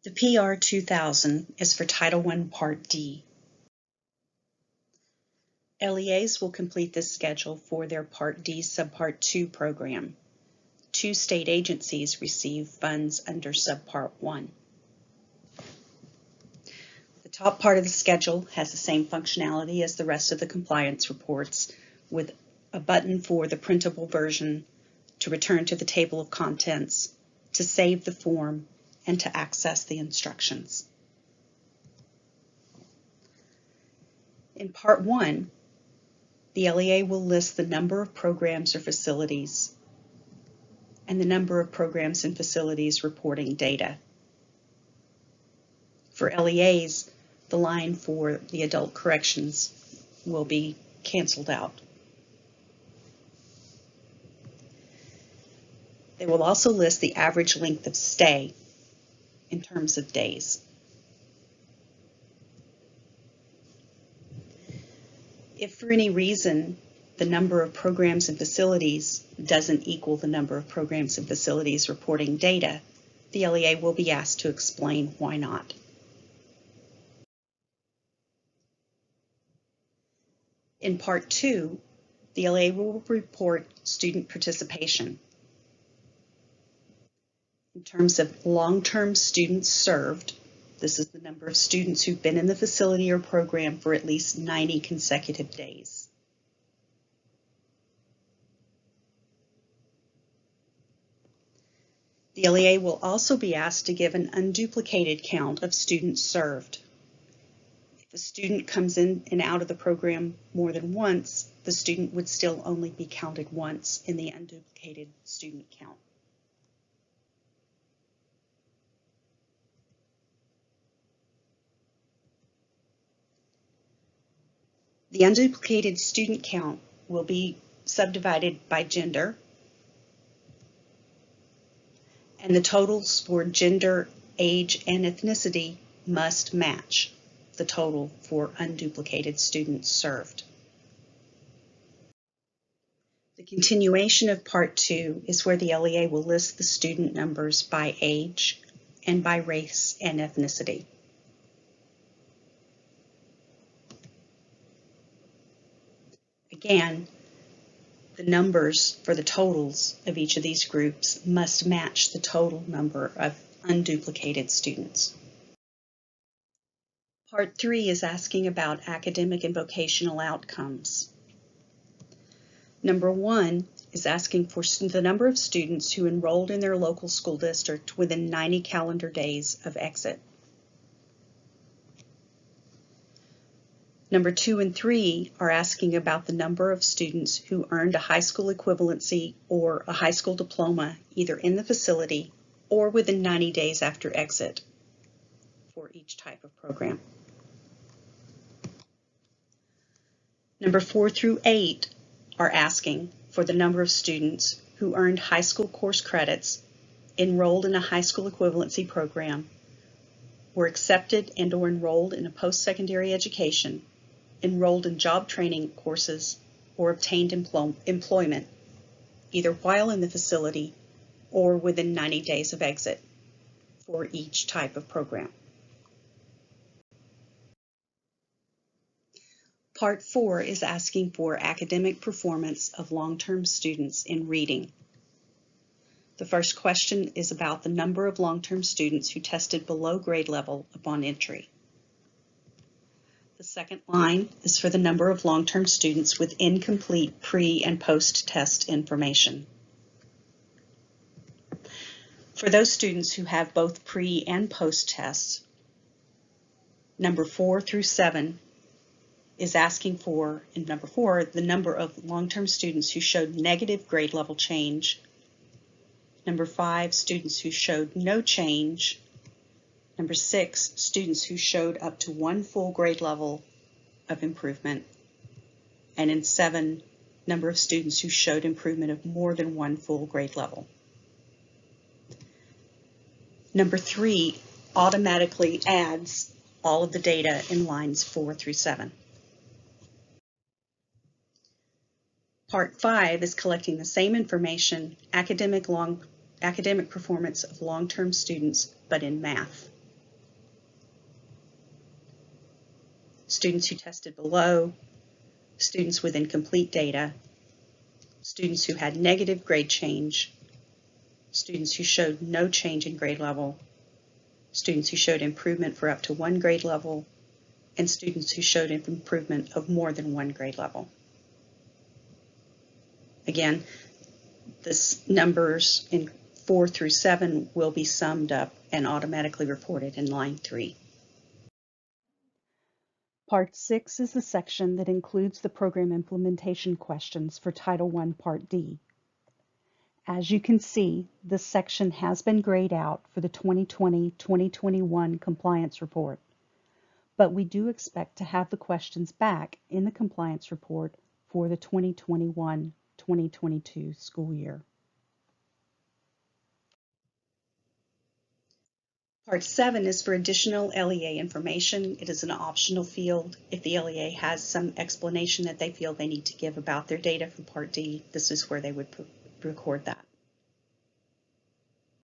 The PR2000 is for Title I Part D. LEAs will complete this schedule for their Part D Subpart 2 program. 2 state agencies receive funds under Subpart 1. The top part of the schedule has the same functionality as the rest of the compliance reports, with a button for the printable version, to return to the table of contents, to save the form, and to access the instructions. In Part 1, the LEA will list the number of programs or facilities and the number of programs and facilities reporting data. For LEAs, the line for the adult corrections will be canceled out. They will also list the average length of stay in terms of days. If for any reason the number of programs and facilities doesn't equal the number of programs and facilities reporting data, the LEA will be asked to explain why not. In Part 2, the LEA will report student participation. In terms of long-term students served, this is the number of students who've been in the facility or program for at least 90 consecutive days. The LEA will also be asked to give an unduplicated count of students served. If a student comes in and out of the program more than once, the student would still only be counted once in the unduplicated student count. The unduplicated student count will be subdivided by gender, and the totals for gender, age, and ethnicity must match the total for unduplicated students served. The continuation of Part 2 is where the LEA will list the student numbers by age and by race and ethnicity. Again, the numbers for the totals of each of these groups must match the total number of unduplicated students. Part 3 is asking about academic and vocational outcomes. Number 1 is asking for the number of students who enrolled in their local school district within 90 calendar days of exit. Number 2 and 3 are asking about the number of students who earned a high school equivalency or a high school diploma either in the facility or within 90 days after exit for each type of program. Number 4 through 8 are asking for the number of students who earned high school course credits, enrolled in a high school equivalency program, were accepted and or enrolled in a post-secondary education, enrolled in job training courses, or obtained employment, either while in the facility or within 90 days of exit for each type of program. Part 4 is asking for academic performance of long-term students in reading. The first question is about the number of long-term students who tested below grade level upon entry. The second line is for the number of long-term students with incomplete pre- and post-test information. For those students who have both pre- and post-tests, number 4 through 7 is asking for, in number 4, the number of long-term students who showed negative grade level change. Number 5, students who showed no change. Number 6, students who showed up to 1 full grade level of improvement. And in 7, number of students who showed improvement of more than 1 full grade level. Number 3 automatically adds all of the data in lines 4 through 7. Part 5 is collecting the same information, academic performance of long-term students, but in math. students who tested below, students with incomplete data, students who had negative grade change, students who showed no change in grade level, students who showed improvement for up to 1 grade level, and students who showed an improvement of more than 1 grade level. Again, the numbers in 4 through 7 will be summed up and automatically reported in line 3. Part 6 is the section that includes the program implementation questions for Title I, Part D. As you can see, this section has been grayed out for the 2020-2021 compliance report, but we do expect to have the questions back in the compliance report for the 2021-2022 school year. Part 7 is for additional LEA information. It is an optional field. If the LEA has some explanation that they feel they need to give about their data from Part D, this is where they would record that.